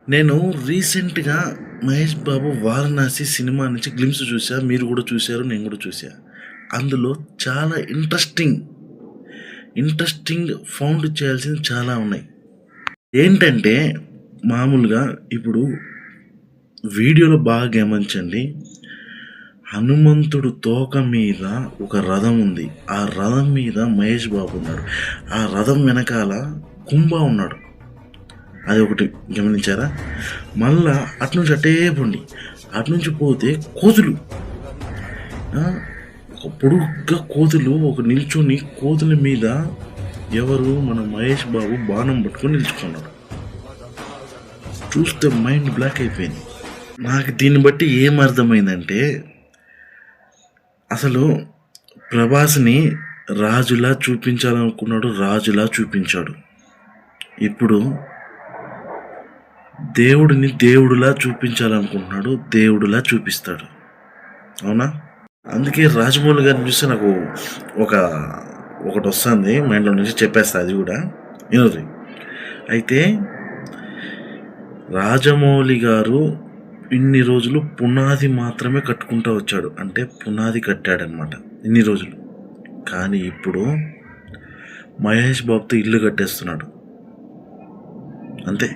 నేను రీసెంట్‌గా మహేష్ బాబు 'వారణాసి' సినిమా నుంచి గ్లింప్స్ చూసా. మీరు కూడా చూసారు. నేను కూడా చూసా. అందులో చాలా ఇంట్రెస్టింగ్ ఫౌండ్ చేయాల్సినవి చాలా ఉన్నాయి. ఏంటంటే మామూలుగా ఇప్పుడు వీడియోలో బాగా గమనించండి. హనుమంతుడు తోక మీద ఒక రథం ఉంది. ఆ రథం మీద మహేష్ బాబు ఉన్నాడు. ఆ రథం వెనకాల కుంభ ఉన్నాడు. అది ఒకటి గమనించారా? మళ్ళా అటునుంచి అటే పోండి. అటునుంచి పోతే కోతులు, ఒక పొడుగ్గా కోతులు ఒక నిల్చొని కోతుల మీద ఎవరు మన మహేష్ బాబు బాణం పట్టుకొని నిల్చుకున్నాడు. చూస్తే మైండ్ బ్లాక్ అయిపోయింది. నాకు దీన్ని బట్టి ఏమర్థమైందంటే అసలు ప్రభాస్ని రాజులా చూపించాలనుకున్నాడు, రాజులా చూపించాడు. ఇప్పుడు దేవుడిని దేవుడులా చూపించాలనుకుంటున్నాడు, దేవుడులా చూపిస్తాడు. అవునా? అందుకే రాజమౌళి గారిని చూస్తే నాకు ఒకటి వస్తుంది మైండ్లో నుంచి, చెప్పేస్తా అది కూడా వినరు. అయితే రాజమౌళి గారు ఇన్ని రోజులు పునాది మాత్రమే కట్టుకుంటూ వచ్చాడు. అంటే పునాది కట్టాడనమాట ఇన్ని రోజులు. కానీ ఇప్పుడు మహేష్ బాబుతో ఇల్లు కట్టేస్తున్నాడు. అంతే.